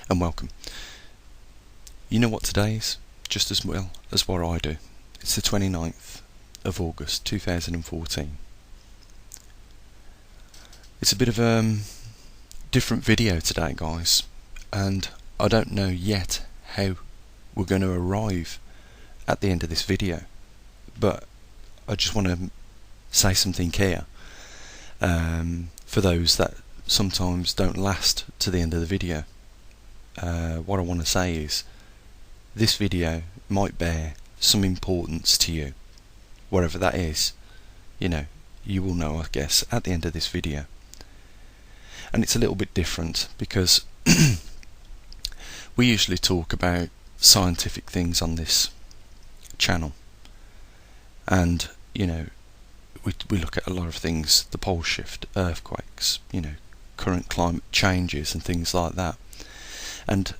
and welcome. You know what today is? Just as well as what I do. It's the 29th of August 2014. It's a bit of a different video today, guys, and I don't know yet how we're going to arrive at the end of this video, but I just want to say something here for those that sometimes don't last to the end of the video. What I want to say is this video might bear some importance to you, whatever that is. You will know, I guess, at the end of this video. And it's a little bit different because we usually talk about scientific things on this channel, and we look at a lot of things, the pole shift, earthquakes, current climate changes and things like that, and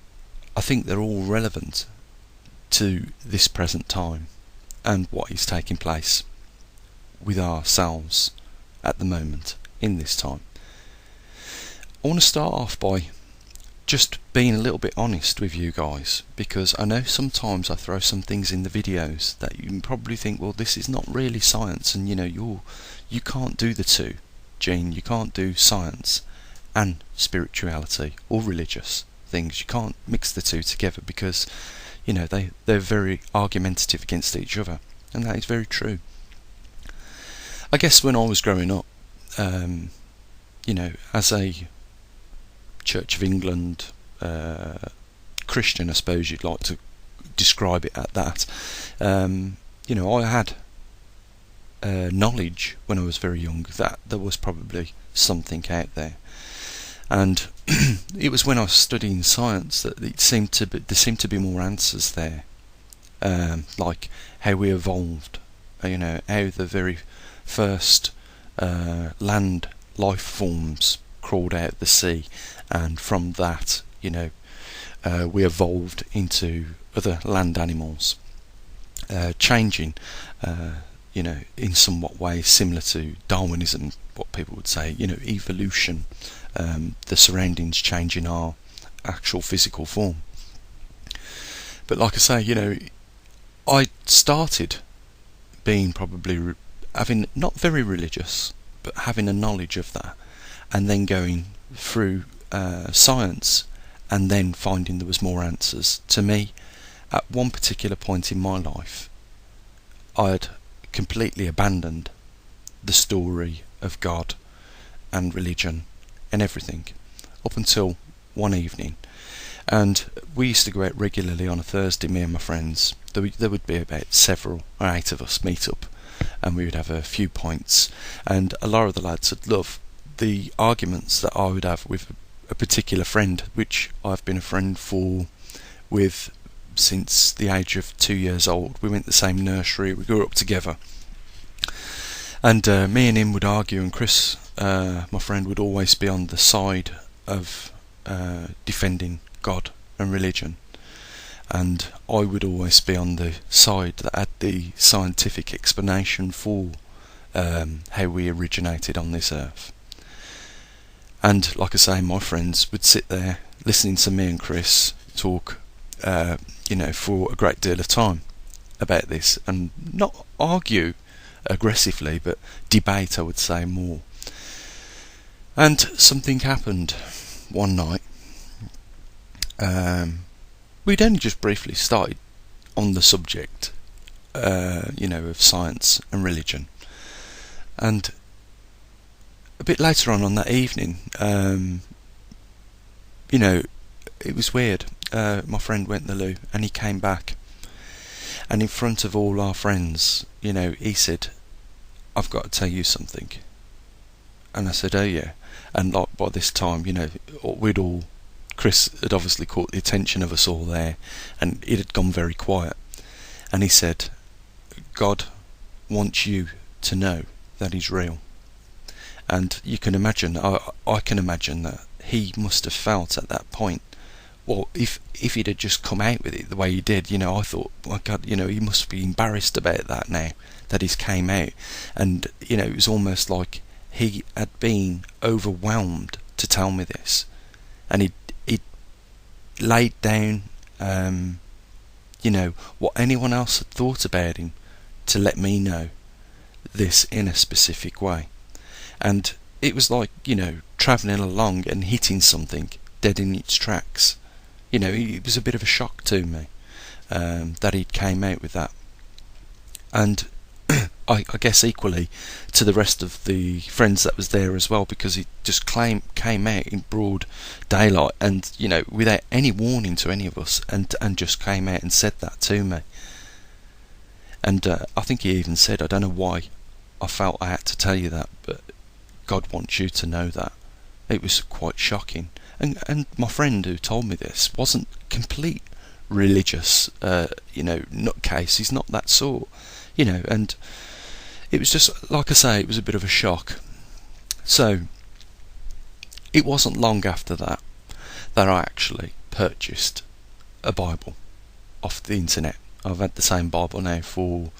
I think they're all relevant to this present time and what is taking place with ourselves at the moment in this time. I want to start off by just being a little bit honest with you guys, because I know sometimes I throw some things in the videos that you can probably think, well, this is not really science, and you can't do the two, Gene. You can't do science and spirituality or religious things. You can't mix the two together because they're very argumentative against each other, and that is very true. I guess when I was growing up, as a Church of England Christian, I suppose you'd like to describe it at that, I had knowledge when I was very young that there was probably something out there, and it was when I was studying science that there seemed to be more answers there, like how we evolved, how the very first land life forms crawled out of the sea, and from that we evolved into other land animals, changing in somewhat ways similar to Darwinism, what people would say, evolution, the surroundings changing our actual physical form. But like I say, I started being probably having not very religious, but having a knowledge of that, and then going through science, and then finding there was more answers. To me, at one particular point in my life, I had completely abandoned the story of God and religion and everything, up until one evening. And we used to go out regularly on a Thursday, me and my friends. There would be about 7 or 8 of us meet up, and we would have a few pints, and a lot of the lads would love the arguments that I would have with a particular friend, which I've been a friend with since the age of 2 years old. We went to the same nursery, we grew up together, and me and him would argue, and Chris, my friend, would always be on the side of defending God and religion, and I would always be on the side that had the scientific explanation for how we originated on this earth. And like I say, my friends would sit there listening to me and Chris talk for a great deal of time about this, and not argue aggressively, but debate, I would say, more. And something happened one night. We'd only just briefly started on the subject of science and religion, and a bit later on that evening, it was weird. My friend went to the loo, and he came back, and in front of all our friends, he said, "I've got to tell you something." And I said, "Oh yeah." And like by this time, Chris had obviously caught the attention of us all there, and it had gone very quiet. And he said, "God wants you to know that he's real." And you can imagine, I can imagine that he must have felt at that point, well, if he'd have just come out with it the way he did, I thought, my God, he must be embarrassed about that now, that he's came out. And, it was almost like he had been overwhelmed to tell me this. And laid down, what anyone else had thought about him to let me know this in a specific way. And it was like, travelling along and hitting something dead in its tracks. It was a bit of a shock to me that he came out with that. And I guess equally to the rest of the friends that was there as well, because he just came out in broad daylight and, without any warning to any of us, and just came out and said that to me. And I think he even said, I don't know why I felt I had to tell you that, but God wants you to know that. It was quite shocking. And my friend who told me this wasn't complete religious, nutcase. He's not that sort, and it was just, like I say, it was a bit of a shock. So it wasn't long after that I actually purchased a Bible off the internet. I've had the same Bible now for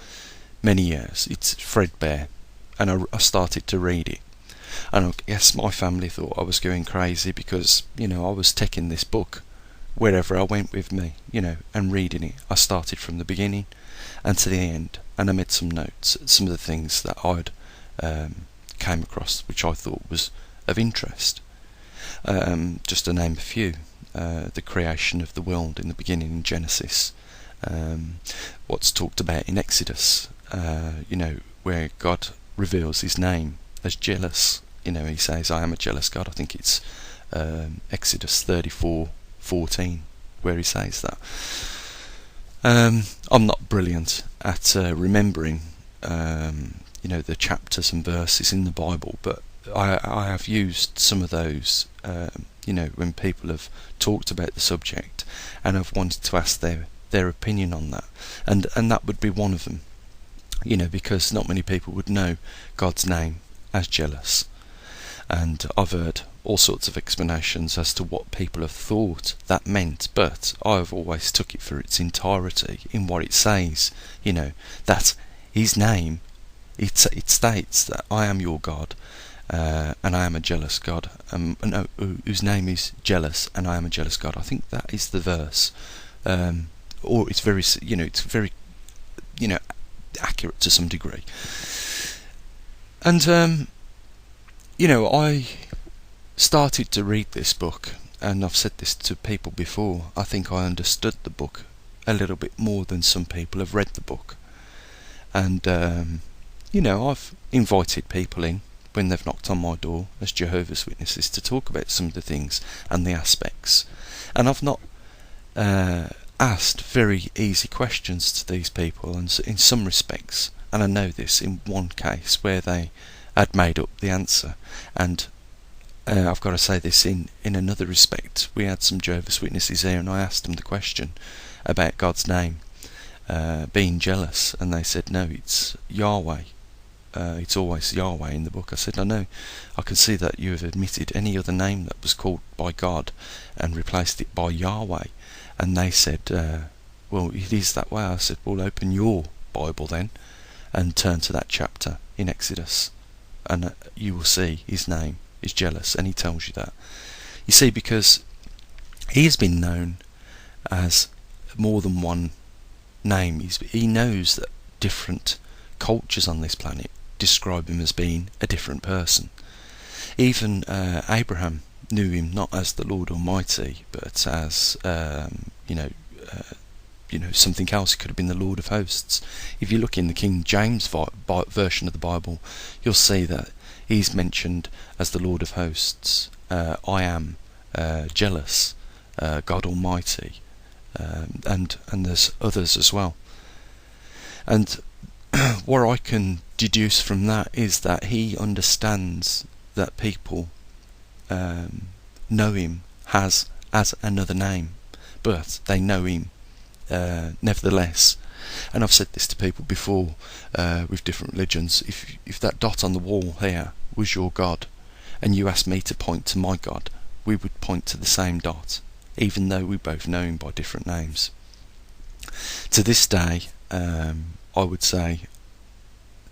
many years. It's threadbare, and I started to read it. And I guess my family thought I was going crazy because, I was taking this book wherever I went with me, and reading it. I started from the beginning and to the end, and I made some notes, some of the things that I'd came across which I thought was of interest. Just to name a few, the creation of the world in the beginning in Genesis, what's talked about in Exodus, where God reveals his name as jealous. He says, I am a jealous God. I think it's Exodus 34:14 where he says that. I'm not brilliant at remembering the chapters and verses in the Bible, but I have used some of those when people have talked about the subject, and I've wanted to ask their opinion on that, and that would be one of them, because not many people would know God's name as jealous. And I've heard all sorts of explanations as to what people have thought that meant, but I've always took it for its entirety in what it says, that his name, it states that I am your God, and I am a jealous God, whose name is jealous, and I am a jealous God. I think that is the verse, or it's very, accurate to some degree. And I started to read this book, and I've said this to people before, I think I understood the book a little bit more than some people have read the book. And I've invited people in when they've knocked on my door as Jehovah's Witnesses to talk about some of the things and the aspects, and I've not asked very easy questions to these people, and in some respects, and I know this in one case where they had made up the answer, and I've got to say this in another respect. We had some Jehovah's Witnesses here, and I asked them the question about God's name being jealous, and they said no, it's Yahweh. It's always Yahweh in the book. I said, I know, I can see that you have admitted any other name that was called by God and replaced it by Yahweh. And they said, well, it is that way. I said, well, open your Bible then and turn to that chapter in Exodus, and you will see his name is jealous, and he tells you that. You see, because he has been known as more than one name. He knows that different cultures on this planet describe him as being a different person. Even Abraham knew him not as the Lord Almighty, but as something else. It could have been the Lord of Hosts. If you look in the King James version of the Bible, you'll see that he's mentioned as the Lord of Hosts. I am jealous, God Almighty, and there's others as well. And what I can deduce from that is that he understands that people know him as another name, but they know him nevertheless. And I've said this to people before with different religions. If that dot on the wall here was your God, and you asked me to point to my God, we would point to the same dot, even though we both know him by different names. To this day, I would say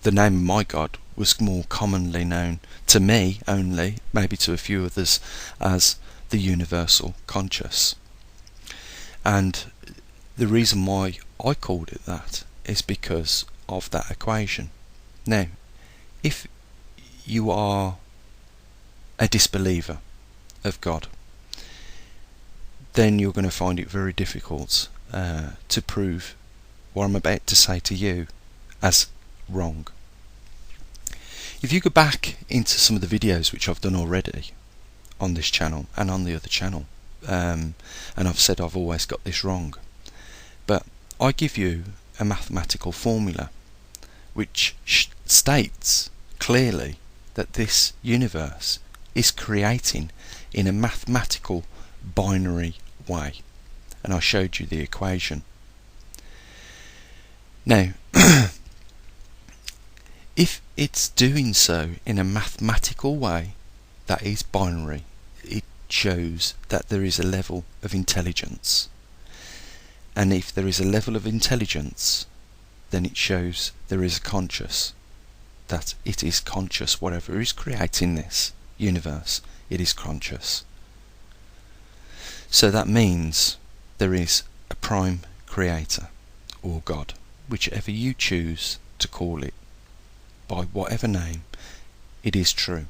the name of my God was more commonly known to me only, maybe to a few others, as the universal conscious. And the reason why I called it that is because of that equation. Now, if you are a disbeliever of God, then you're going to find it very difficult to prove what I'm about to say to you as wrong. If you go back into some of the videos which I've done already on this channel and on the other channel, and I've said I've always got this wrong, but I give you a mathematical formula which states clearly that this universe is creating in a mathematical binary way, and I showed you the equation. Now if it's doing so in a mathematical way that is binary, it shows that there is a level of intelligence. And if there is a level of intelligence, then it shows there is a conscious, that it is conscious. Whatever is creating this universe, it is conscious. So that means there is a prime creator, or God, whichever you choose to call it, by whatever name. It is true.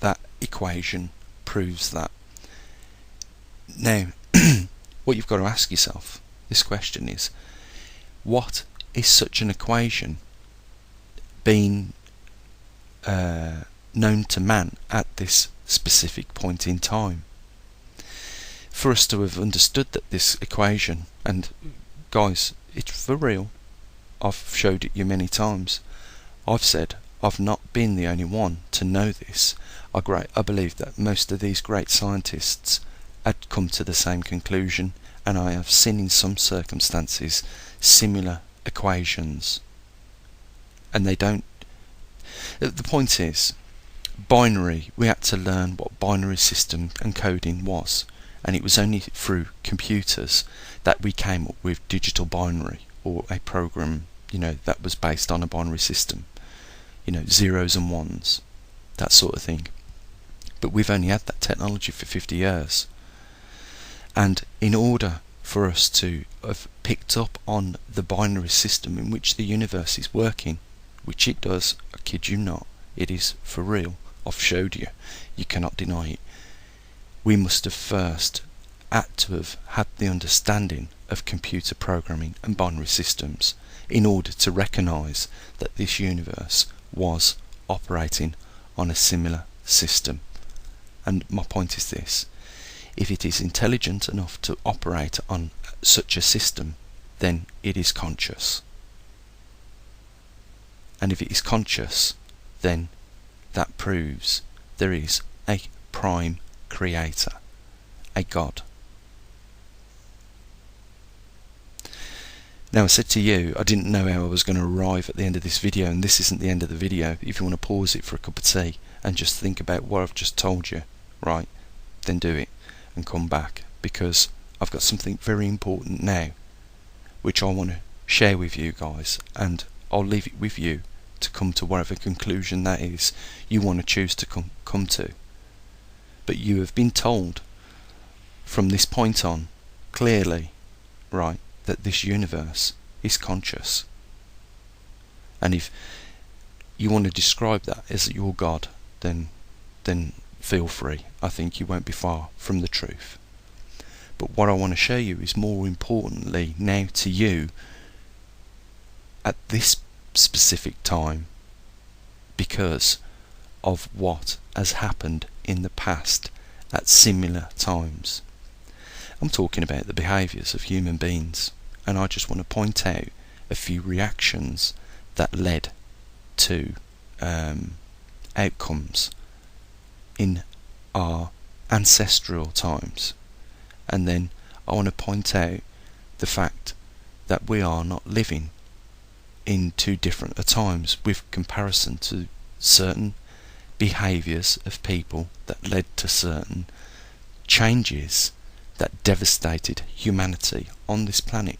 That equation proves that. Now, what you've got to ask yourself, this question is, what is such an equation being known to man at this specific point in time? For us to have understood that this equation, and guys, it's for real, I've showed it you many times. I've said I've not been the only one to know this. I believe that most of these great scientists had come to the same conclusion, and I have seen in some circumstances similar equations. And they don't... The point is, binary, we had to learn what binary system and coding was, and it was only through computers that we came up with digital binary, or a program, that was based on a binary system, zeros and ones, that sort of thing. But we've only had that technology for 50 years. And in order for us to have picked up on the binary system in which the universe is working, which it does, I kid you not, it is for real, I've showed you, you cannot deny it, we must have first had to have had the understanding of computer programming and binary systems in order to recognise that this universe was operating on a similar system. And my point is this: if it is intelligent enough to operate on such a system, then it is conscious. And if it is conscious, then that proves there is a prime creator, a God. Now, I said to you, I didn't know how I was going to arrive at the end of this video, and this isn't the end of the video. If you want to pause it for a cup of tea and just think about what I've just told you, right, then do it and come back, because I've got something very important now which I want to share with you guys, and I'll leave it with you to come to whatever conclusion that is you want to choose to come to. But you have been told from this point on clearly, right, that this universe is conscious. And if you want to describe that as your God, then feel free. I think you won't be far from the truth. But what I want to show you is more importantly now to you at this specific time, because of what has happened in the past at similar times. I'm talking about the behaviours of human beings, and I just want to point out a few reactions that led to outcomes in our ancestral times. And then I want to point out the fact that we are not living in too different a times with comparison to certain behaviours of people that led to certain changes that devastated humanity on this planet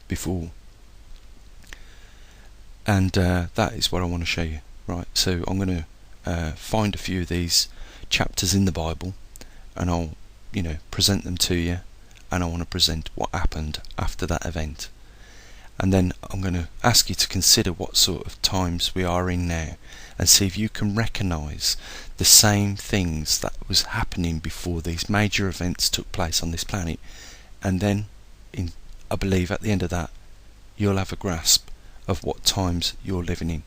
before. And that is what I want to show you. Right, so I'm going to find a few of these chapters in the Bible, and I'll present them to you, and I want to present what happened after that event. And then I'm going to ask you to consider what sort of times we are in now, and see if you can recognise the same things that was happening before these major events took place on this planet. And then, I believe at the end of that, you'll have a grasp of what times you're living in.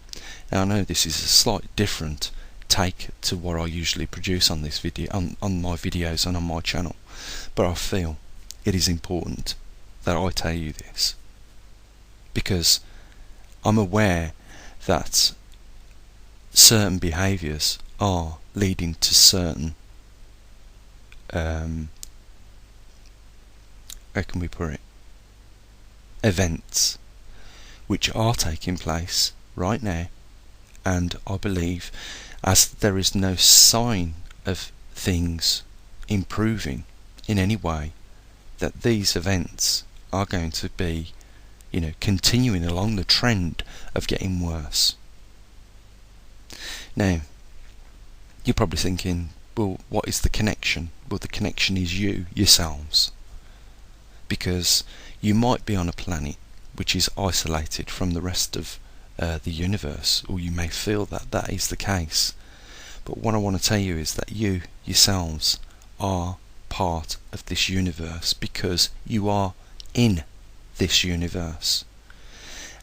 Now I know this is a slight different take to what I usually produce on this video, on my videos and on my channel, but I feel it is important that I tell you this, because I'm aware that certain behaviours are leading to certain how can we put it, events which are taking place right now. And I believe, as there is no sign of things improving in any way, that these events are going to be, continuing along the trend of getting worse. Now, you're probably thinking, well, what is the connection? Well, the connection is yourselves. Because you might be on a planet which is isolated from the rest of the universe, or you may feel that that is the case. But what I want to tell you is that you yourselves are part of this universe, because you are in this universe.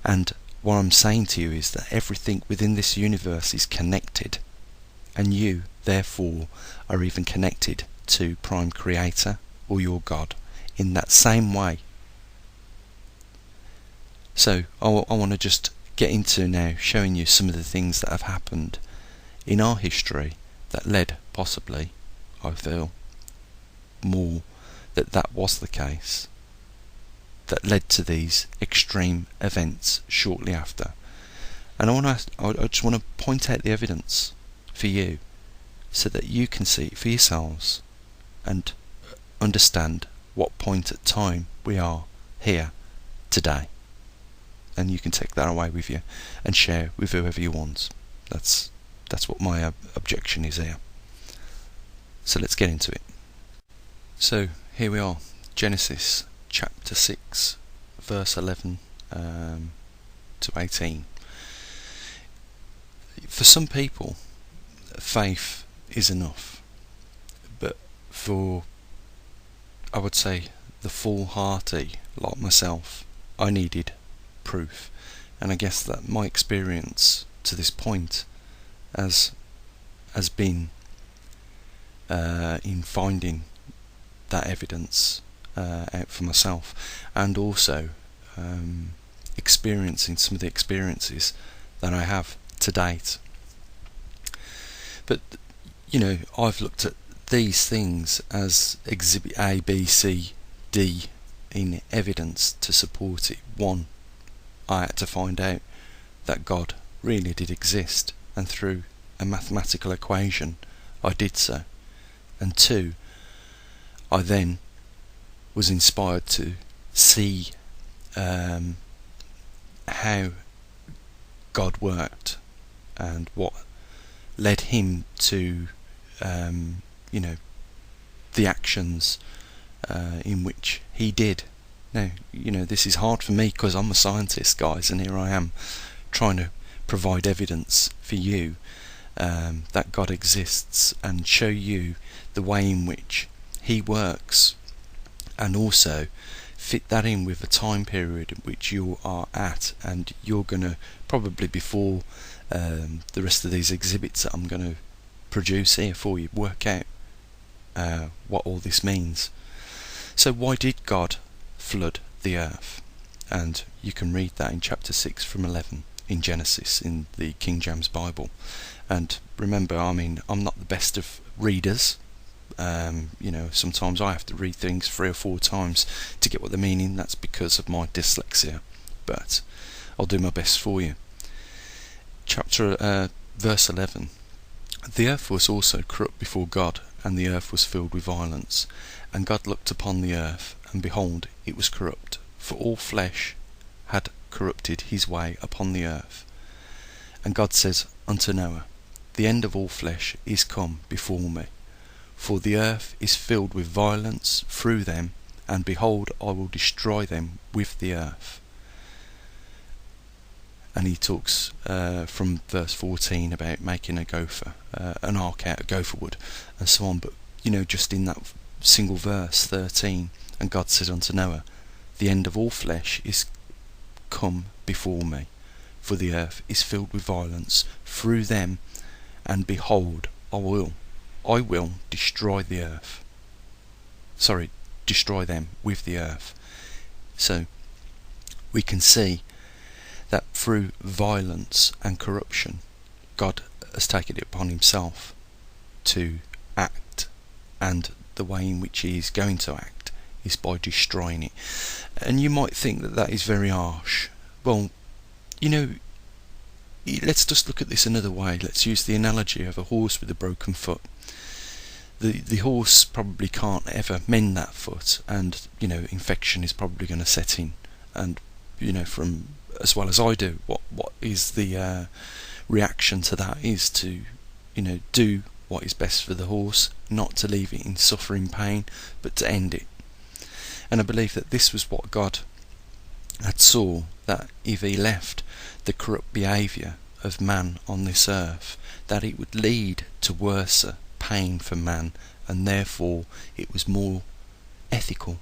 And what I'm saying to you is that everything within this universe is connected, and you therefore are even connected to Prime Creator or your God in that same way. So I want to just get into now showing you some of the things that have happened in our history that led, possibly, I feel more that was the case, that led to these extreme events shortly after. And I just want to point out the evidence for you, so that you can see it for yourselves and understand what point at time we are here today. And you can take that away with you and share with whoever you want. That's what my objection is here. So let's get into it. So here we are, Genesis chapter 6, verse 11 to 18. For some people, faith is enough, but for, I would say, the foolhardy like myself, I needed proof. And I guess that my experience to this point has been in finding that evidence out for myself, and also experiencing some of the experiences that I have to date. But I've looked at these things as exhibit A, B, C, D in evidence to support it. One, I had to find out that God really did exist, and through a mathematical equation I did so. And two, I then was inspired to see how God worked and what led him to the actions in which he did. Now, this is hard for me because I'm a scientist, guys, and here I am trying to provide evidence for you that God exists, and show you the way in which he works, and also fit that in with the time period in which you are at. And you're going to probably, before the rest of these exhibits that I'm going to produce here for you, work out what all this means. So why did God flood the earth? And you can read that in chapter 6 from 11 in Genesis in the King James Bible. And remember, I'm not the best of readers. Sometimes I have to read things 3 or 4 times to get what they meaning. That's because of my dyslexia, but I'll do my best for you. Verse 11. The earth was also corrupt before God, and the earth was filled with violence. And God looked upon the earth, and behold, it was corrupt, for all flesh had corrupted his way upon the earth. And God says unto Noah, the end of all flesh is come before me, for the earth is filled with violence through them, and behold, I will destroy them with the earth. And he talks from verse 14 about making a gopher, an ark out of gopher wood, and so on. But just in that single verse 13, and God said unto Noah, the end of all flesh is come before me, for the earth is filled with violence through them, and behold, I will destroy the earth. Destroy them with the earth. So we can see that through violence and corruption, God has taken it upon himself to act, and the way in which he is going to act is by destroying it. And you might think that that is very harsh. Well, let's just look at this another way. Let's use the analogy of a horse with a broken foot. The horse probably can't ever mend that foot, and infection is probably going to set in. And from as well as I do, what is the reaction to that is to do what is best for the horse, not to leave it in suffering pain, but to end it. And I believe that this was what God had saw, that if he left the corrupt behaviour of man on this earth, that it would lead to worse pain for man, and therefore it was more ethical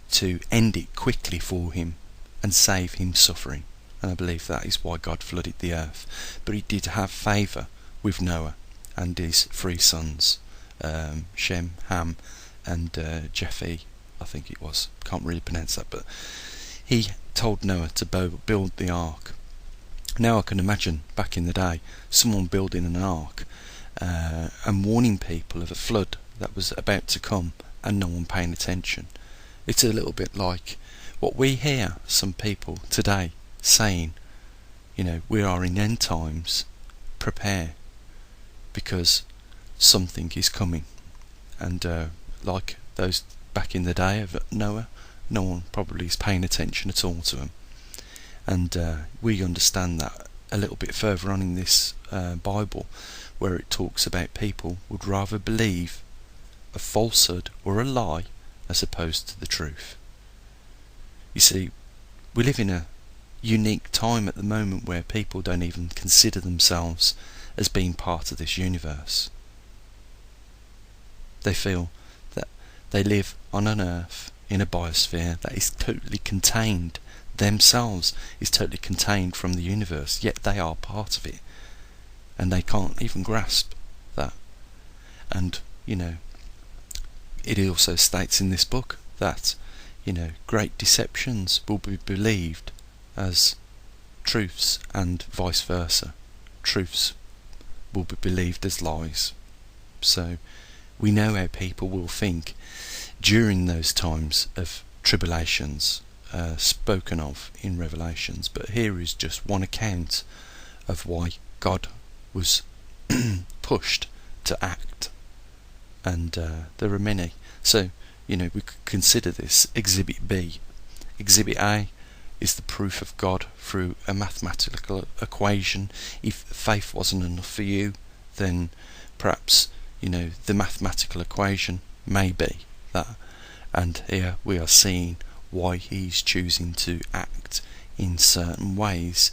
to end it quickly for him and save him suffering. And I believe that is why God flooded the earth. But he did have favour with Noah and his 3 sons, Shem, Ham and Japheth, I think it was. Can't really pronounce that, but he told Noah to build the ark. Now I can imagine back in the day someone building an ark and warning people of a flood that was about to come and no one paying attention. It's a little bit like what we hear some people today saying, we are in end times, prepare, because something is coming. And like those back in the day of Noah, no one probably is paying attention at all to them. And we understand that a little bit further on in this Bible, where it talks about people would rather believe a falsehood or a lie as opposed to the truth. You see, we live in a unique time at the moment where people don't even consider themselves as being part of this universe. They feel that they live on an earth in a biosphere that is totally contained, themselves is totally contained from the universe, yet they are part of it, and they can't even grasp that. And it also states in this book that great deceptions will be believed as truths, and vice versa. Truths will be believed as lies. So we know how people will think during those times of tribulations spoken of in Revelations. But here is just one account of why God was pushed to act, and there are many. So we could consider this Exhibit B. Exhibit A is the proof of God through a mathematical equation. If faith wasn't enough for you, then perhaps the mathematical equation may be that. And here we are seeing why he's choosing to act in certain ways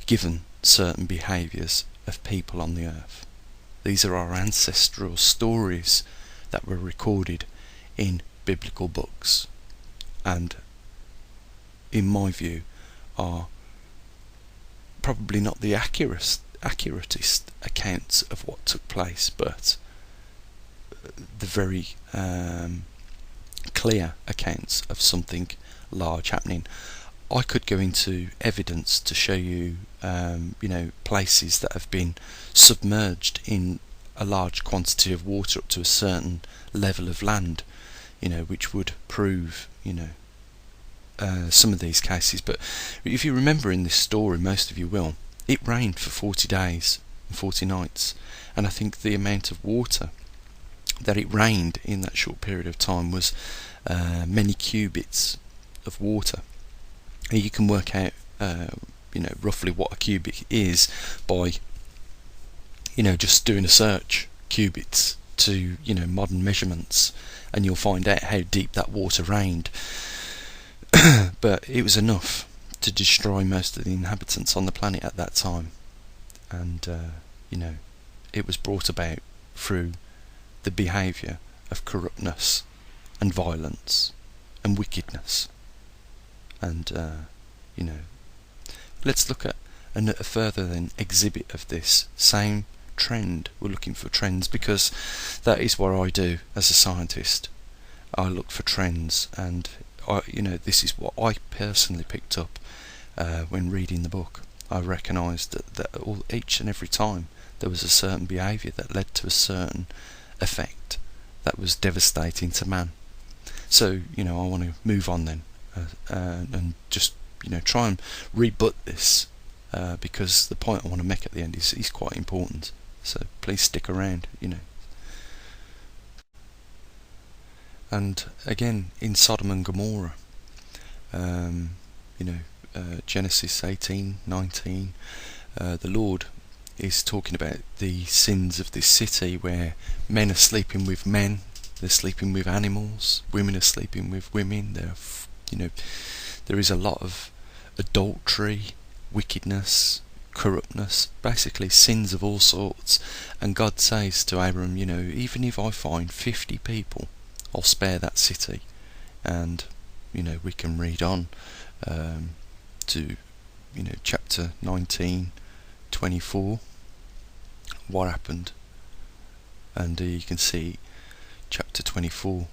given certain behaviours of people on the earth. These are our ancestral stories that were recorded in biblical books, and in my view are probably not the accuratest accounts of what took place, but the very clear accounts of something large happening. I could go into evidence to show you places that have been submerged in a large quantity of water up to a certain level of land, which would prove some of these cases. But if you remember in this story, most of you will, it rained for 40 days and 40 nights, and I think the amount of water that it rained in that short period of time was many cubits of water. And you can work out roughly what a cubit is by just doing a search, cubits to modern measurements, and you'll find out how deep that water rained. But it was enough to destroy most of the inhabitants on the planet at that time. And it was brought about through the behaviour of corruptness and violence and wickedness. And let's look at a further then exhibit of this same trend. We're looking for trends because that is what I do as a scientist. I look for trends, and this is what I personally picked up when reading the book. I recognised that each and every time there was a certain behaviour that led to a certain effect that was devastating to man. So I want to move on then and just try and rebut this, because the point I want to make at the end is quite important. So please stick around. And again, in Sodom and Gomorrah, Genesis 18:19, the Lord is talking about the sins of this city, where men are sleeping with men, they're sleeping with animals, women are sleeping with women. There is a lot of adultery, wickedness, corruptness, basically sins of all sorts. And God says to Abram, even if I find 50 people, I'll spare that city. And we can read on to chapter 19:24, what happened. And you can see chapter 24,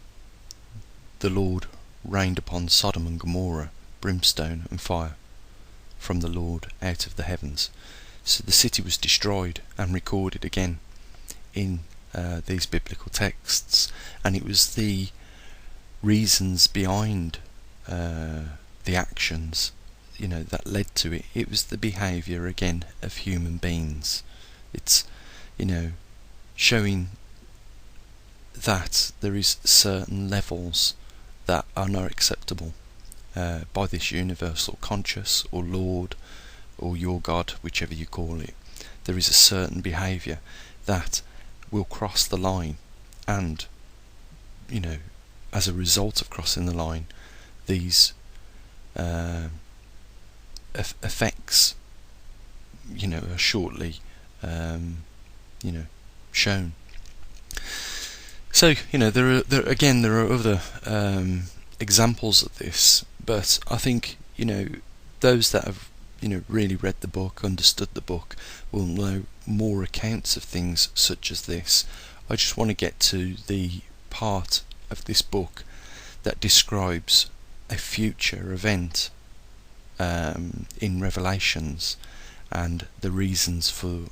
the Lord rained upon Sodom and Gomorrah brimstone and fire from the Lord out of the heavens. So the city was destroyed and recorded again in these biblical texts, and it was the reasons behind the actions that led to it. It was the behaviour again of human beings. It's showing that there is certain levels that are not acceptable by this universal conscious or Lord or your God, whichever you call it. There is a certain behaviour that will cross the line, and as a result of crossing the line, these effects are shortly shown. So there are other examples of this, but I think those that have really read the book, understood the book, will know more accounts of things such as this. I just want to get to the part of this book that describes a future event in Revelations, and the reasons for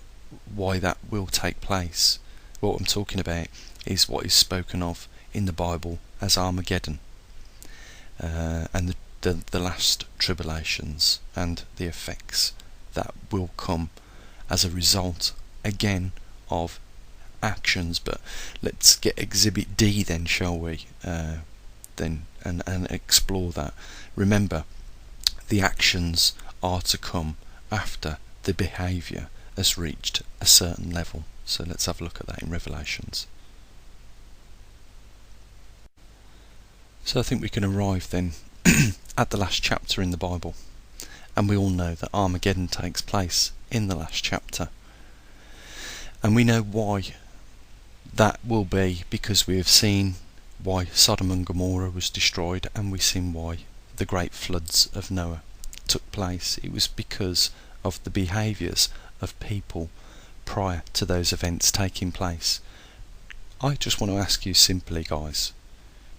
why that will take place. What I'm talking about is what is spoken of in the Bible as Armageddon, and the last tribulations and the effects that will come as a result again of actions. But let's get Exhibit D then, shall we? And explore that. Remember, the actions are to come after the behaviour has reached a certain level. So let's have a look at that in Revelations. So I think we can arrive then at the last chapter in the Bible, and we all know that Armageddon takes place in the last chapter, and we know why that will be, because we have seen why Sodom and Gomorrah was destroyed, and we've seen why the great floods of Noah took place. It was because of the behaviours of people prior to those events taking place. I just want to ask you simply, guys,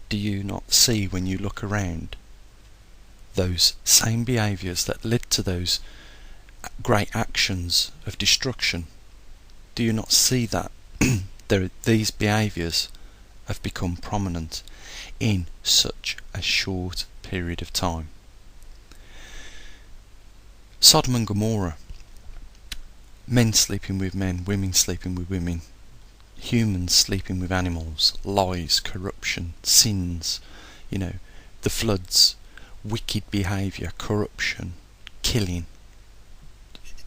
do you not see when you look around those same behaviours that led to those great actions of destruction? Do you not see that these behaviours have become prominent in such a short period of time? Sodom and Gomorrah, men sleeping with men, women sleeping with women, humans sleeping with animals, lies, corruption, sins, the floods, wicked behaviour, corruption, killing.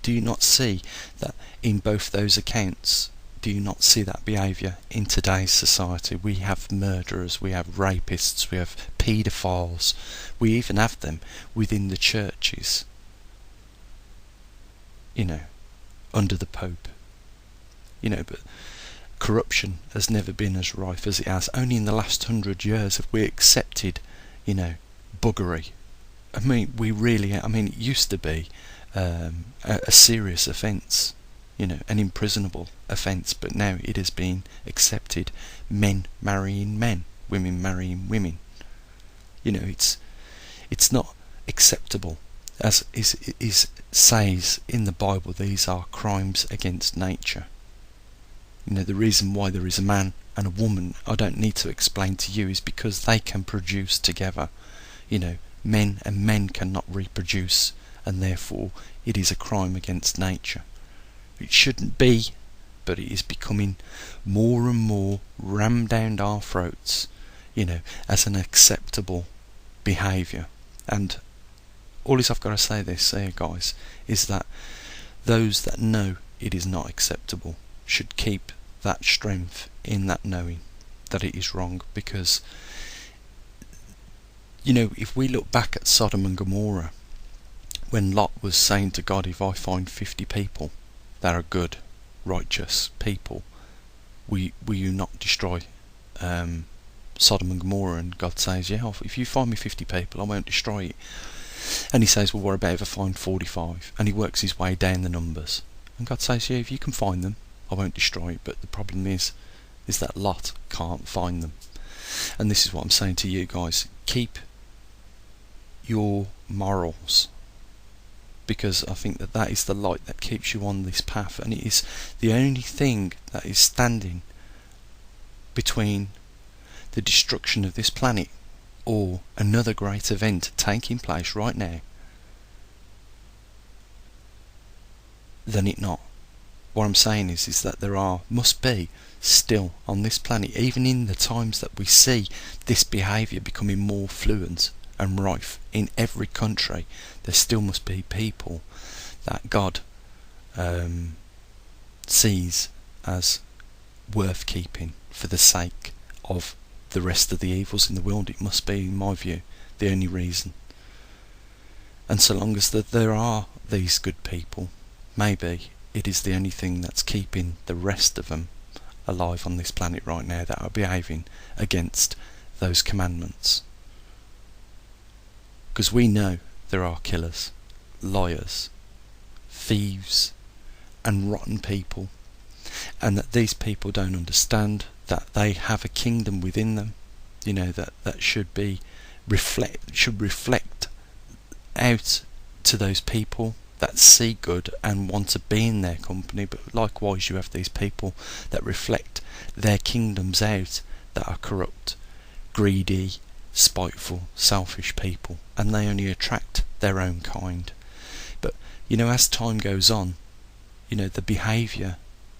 Do you not see that in both those accounts? do you not see that behaviour in today's society? We have murderers, we have rapists, we have paedophiles, we even have them within the churches, under the Pope. But corruption has never been as rife as it has. Only in the last 100 years have we accepted, buggery. It used to be a serious offence, an imprisonable offence, but now it has been accepted. Men marrying men, women marrying women. It's not acceptable. As is says in the Bible, these are crimes against nature. The reason why there is a man and a woman, I don't need to explain to you, is because they can produce together. Men and men cannot reproduce, and therefore it is a crime against nature. It shouldn't be, but it is becoming more and more rammed down our throats, as an acceptable behaviour. And all I've got to say this here, guys, is that those that know it is not acceptable should keep that strength in that knowing that it is wrong. Because if we look back at Sodom and Gomorrah, when Lot was saying to God, if I find 50 people that are good, righteous people, will you not destroy Sodom and Gomorrah? And God says, yeah, if you find me 50 people, I won't destroy it. And he says, well, what about if I find 45? And he works his way down the numbers. And God says, yeah, if you can find them, I won't destroy it. But the problem is that Lot can't find them. And this is what I'm saying to you guys. Keep your morals, because I think that is the light that keeps you on this path, and it is the only thing that is standing between the destruction of this planet or another great event taking place right now than it not. What I'm saying is that there must be still on this planet, even in the times that we see this behaviour becoming more fluent and rife in every country, there still must be people that God sees as worth keeping for the sake of the rest of the evils in the world. It must be, in my view, the only reason. And so long as there are these good people, maybe it is the only thing that's keeping the rest of them alive on this planet right now, that are behaving against those commandments. Because we know there are killers, liars, thieves and rotten people, and that these people don't understand that they have a kingdom within them, that should reflect out to those people that see good and want to be in their company. But likewise, you have these people that reflect their kingdoms out, that are corrupt, greedy, spiteful, selfish people, and they only attract their own kind. But as time goes on, the behaviour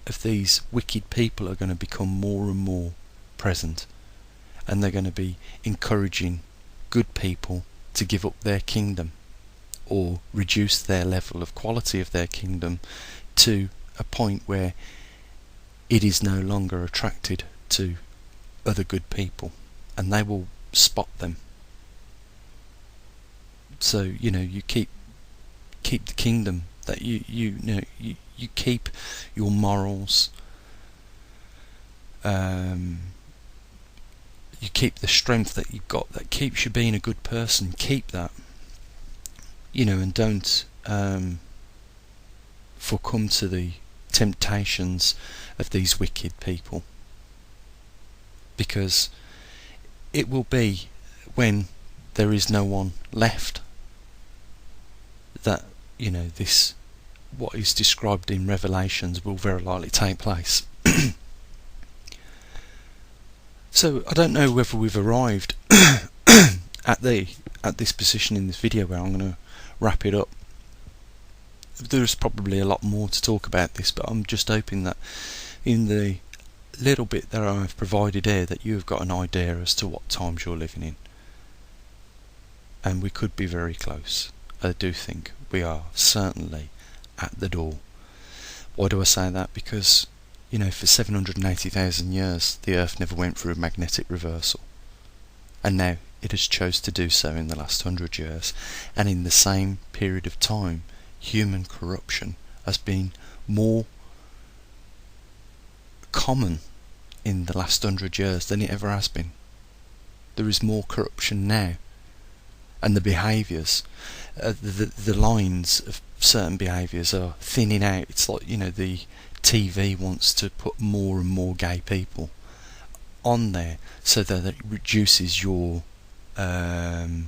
of these wicked people are going to become more and more present, and they're going to be encouraging good people to give up their kingdom or reduce their level of quality of their kingdom to a point where it is no longer attracted to other good people, and they will spot them. So you keep the kingdom, that you keep your morals, you keep the strength that you've got that keeps you being a good person. Keep that, and don't succumb to the temptations of these wicked people, because it will be when there is no one left that this, what is described in Revelations, will very likely take place. So I don't know whether we've arrived at this position in this video where I'm going to wrap it up. There's probably a lot more to talk about this, but I'm just hoping that in the little bit that I've provided here, that you've got an idea as to what times you're living in. And we could be very close. I do think we are certainly at the door. Why do I say that? Because For 780,000 years, the Earth never went through a magnetic reversal. And now it has chose to do so in the last 100 years. And in the same period of time, human corruption has been more common in the last 100 years than it ever has been. There is more corruption now. And the behaviours, the lines of certain behaviours are thinning out. It's like, the TV wants to put more and more gay people on there so that it reduces your, it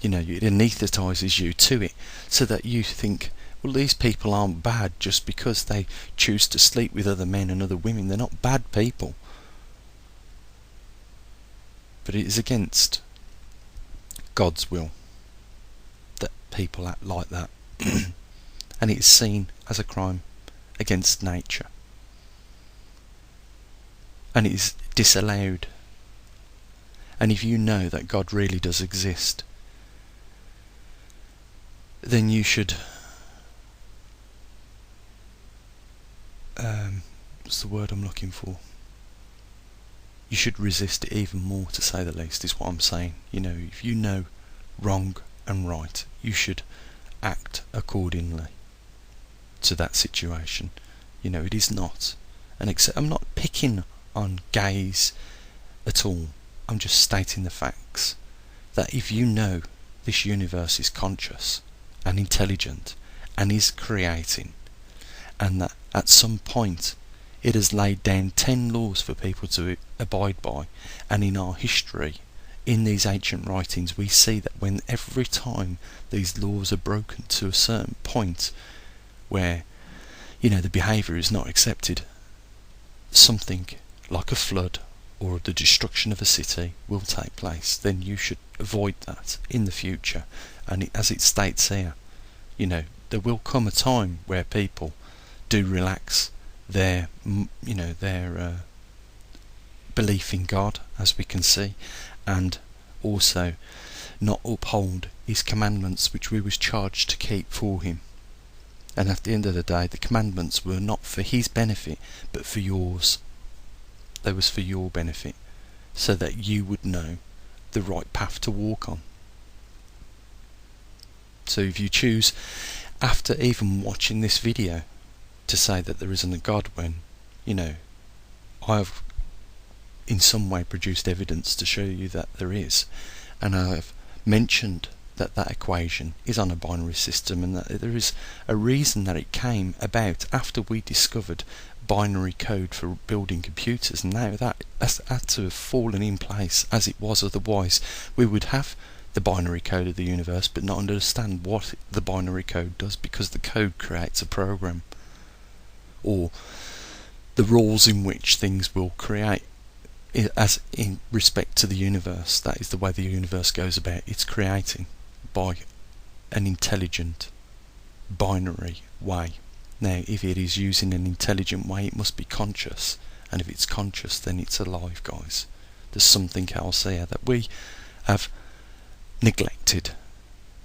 anaesthetises you to it, so that you think, well, these people aren't bad just because they choose to sleep with other men and other women. They're not bad people. But it is against God's will that people act like that. And it is seen as a crime against nature. And it is disallowed. And if you know that God really does exist, then you should what's the word I'm looking for? You should resist it even more, to say the least, is what I'm saying. If you know wrong and right, you should act accordingly to that situation. It is not I'm not picking on gays at all. I'm just stating the facts. That if you know this universe is conscious and intelligent and is creating, and that at some point it has laid down 10 laws for people to abide by, and in our history, in these ancient writings, we see that when every time these laws are broken to a certain point where the behaviour is not accepted, something like a flood or the destruction of a city will take place. Then you should avoid that in the future. And as it states here, there will come a time where people do relax their belief in God, as we can see, and also not uphold his commandments which we was charged to keep for him. And at the end of the day, the commandments were not for his benefit but for yours. They was for your benefit, so that you would know the right path to walk on. So if you choose, after even watching this video, to say that there isn't a God, when I have in some way produced evidence to show you that there is, and I have mentioned that equation is on a binary system, and that there is a reason that it came about after we discovered binary code for building computers, and now that has had to have fallen in place as it was. Otherwise we would have the binary code of the universe but not understand what the binary code does, because the code creates a program, or the rules in which things will create as in respect to the universe. That is the way the universe goes about its creating, by an intelligent binary way. Now, if it is using an intelligent way, it must be conscious, and if it's conscious, then it's alive, guys. There's something else here that we have neglected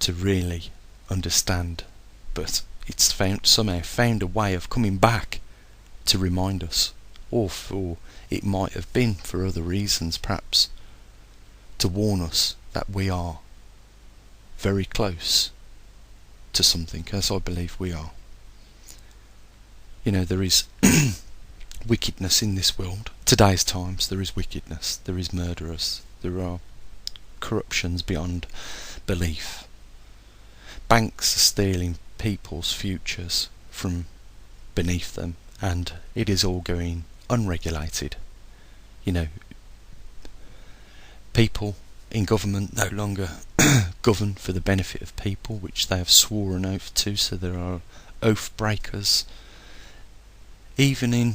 to really understand, but it's somehow found a way of coming back to remind us, or it might have been for other reasons, perhaps to warn us that we are very close to something, as I believe we are. There is wickedness in this world. Today's times, there is wickedness, there is murderers, there are corruptions beyond belief. Banks are stealing people's futures from beneath them, and it is all going unregulated. People in government no longer govern for the benefit of people, which they have swore an oath to, so there are oath breakers. Even in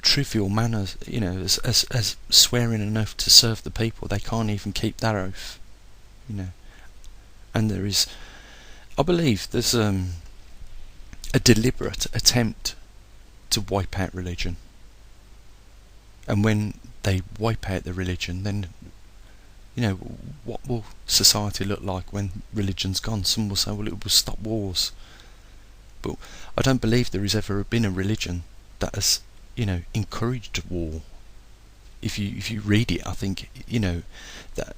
trivial manners, as swearing an oath to serve the people, they can't even keep that oath. And there is, I believe, there's a deliberate attempt to wipe out religion. And when they wipe out the religion, then what will society look like when religion's gone? Some will say, well, it will stop wars. But I don't believe there has ever been a religion that has, encouraged war. If you read it, I think, that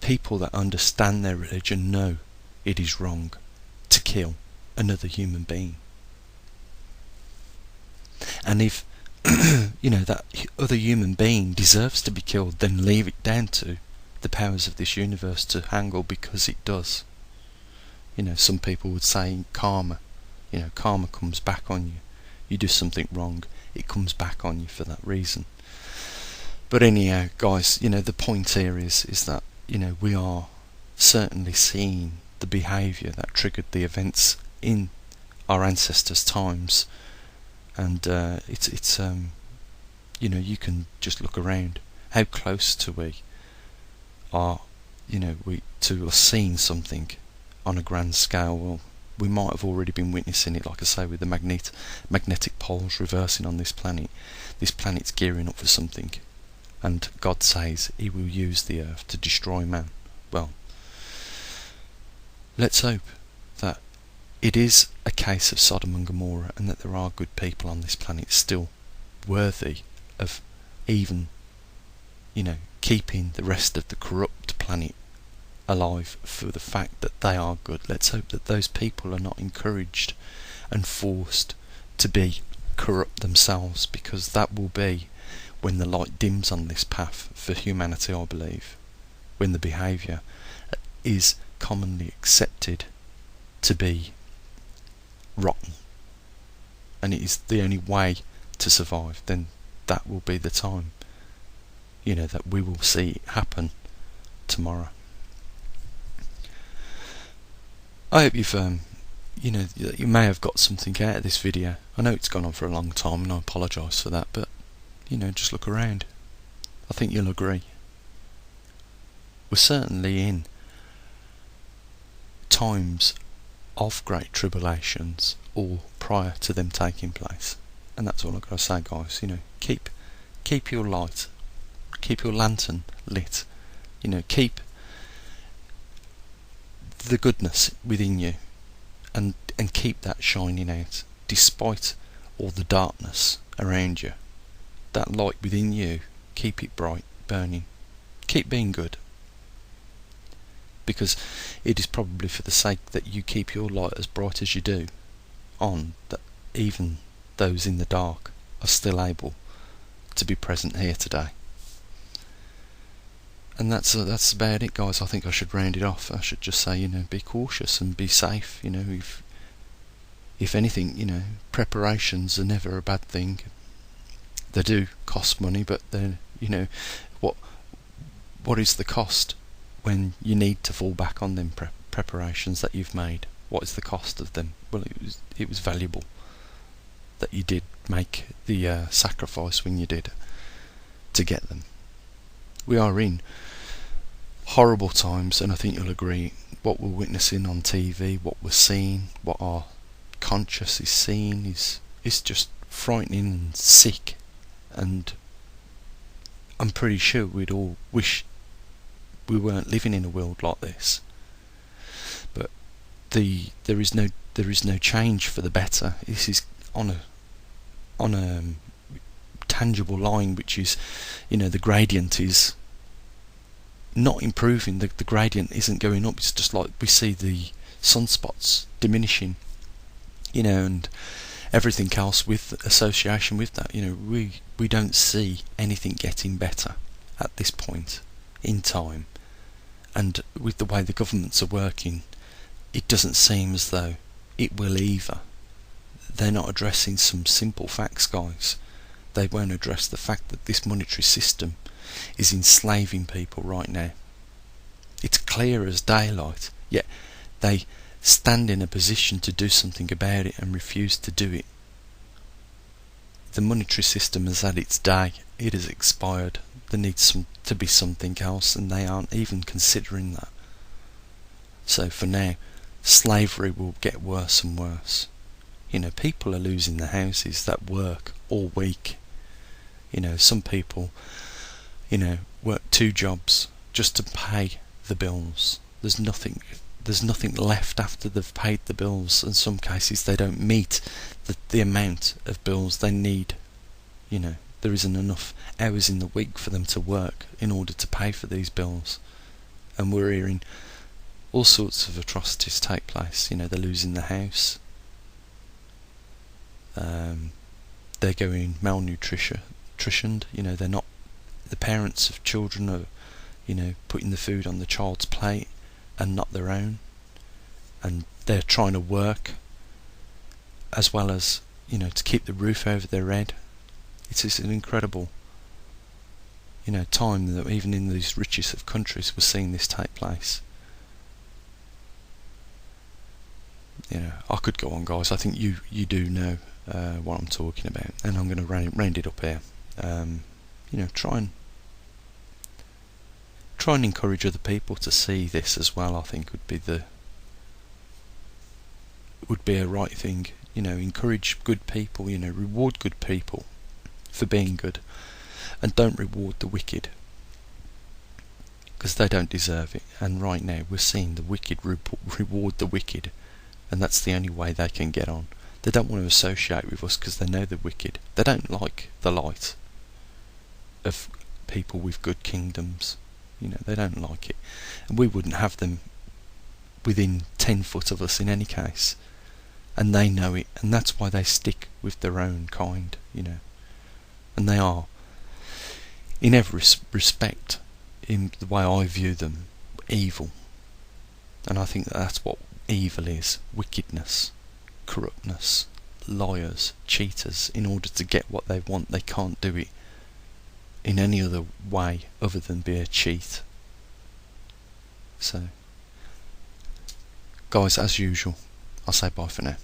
people that understand their religion know it is wrong to kill another human being. And if that other human being deserves to be killed, then leave it down to the powers of this universe to handle, because it does. Some people would say karma. Karma comes back on you. You do something wrong, it comes back on you for that reason. But anyhow, guys, the point here is that, we are certainly seeing the behaviour that triggered the events in our ancestors' times. And it's you can just look around how close to we are, to us seeing something on a grand scale. Well, we might have already been witnessing it, like I say, with the magnetic poles reversing on this planet. This planet's gearing up for something, and God says he will use the earth to destroy man. Well, let's hope that it is a case of Sodom and Gomorrah, and that there are good people on this planet still worthy of even, keeping the rest of the corrupt planet alive for the fact that they are good. Let's hope that those people are not encouraged and forced to be corrupt themselves, because that will be when the light dims on this path for humanity, I believe, when the behaviour is commonly accepted to be rotten, and it is the only way to survive. Then that will be the time, that we will see it happen tomorrow. I hope you've you may have got something out of this video. I know it's gone on for a long time, and I apologise for that, but just look around. I think you'll agree. We're certainly in times of great tribulations, or prior to them taking place. And that's all I've got to say, guys. Keep your light, keep your lantern lit. Keep the goodness within you, and keep that shining out, despite all the darkness around you. That light within you, keep it bright, burning. Keep being good, because it is probably for the sake that you keep your light as bright as you do on, that even those in the dark are still able to be present here today. And that's about it, guys. I think I should round it off. I should just say, be cautious and be safe. If anything, preparations are never a bad thing. They do cost money, but then, what is the cost when you need to fall back on them preparations that you've made? What is the cost of them? Well, it was valuable that you did make the sacrifice when you did to get them. We are in horrible times, and I think you'll agree, what we're witnessing on TV, what we're seeing, what our conscious is seeing is just frightening and sick. And I'm pretty sure we'd all wish we weren't living in a world like this. But there is no change for the better. This is on a tangible line, which is, the gradient is not improving. The gradient isn't going up. It's just like we see the sunspots diminishing, and everything else with association with that. We don't see anything getting better at this point in time. And with the way the governments are working, it doesn't seem as though it will either. They're not addressing some simple facts, guys. They won't address the fact that this monetary system is enslaving people right now. It's clear as daylight, yet they stand in a position to do something about it and refuse to do it. The monetary system has had its day. It has expired. There needs to be something else, and they aren't even considering that. So for now, slavery will get worse and worse. People are losing their houses that work all week. Some people, work 2 jobs just to pay the bills. There's nothing there's nothing left after they've paid the bills. In some cases they don't meet the amount of bills they need. There isn't enough hours in the week for them to work in order to pay for these bills. And we're hearing all sorts of atrocities take place. They're losing the house, they're going malnutritioned. They're not, the parents of children are putting the food on the child's plate and not their own, and they're trying to work as well as to keep the roof over their head. It's an incredible time that even in these richest of countries we're seeing this take place. I could go on, guys. I think you do know what I'm talking about, and I'm going to round it up here. Try and encourage other people to see this as well. I think would be a right thing. Encourage good people. Reward good people for being good, and don't reward the wicked, because they don't deserve it. And right now we're seeing the wicked reward the wicked, and that's the only way they can get on. They don't want to associate with us because they know they're wicked. They don't like the light of people with good kingdoms. They don't like it, and we wouldn't have them within 10 foot of us in any case, and they know it, and that's why they stick with their own kind. And they are, in every respect, in the way I view them, evil. And I think that's what evil is: wickedness, corruptness, liars, cheaters. In order to get what they want, they can't do it in any other way other than be a cheat. So, guys, as usual, I'll say bye for now.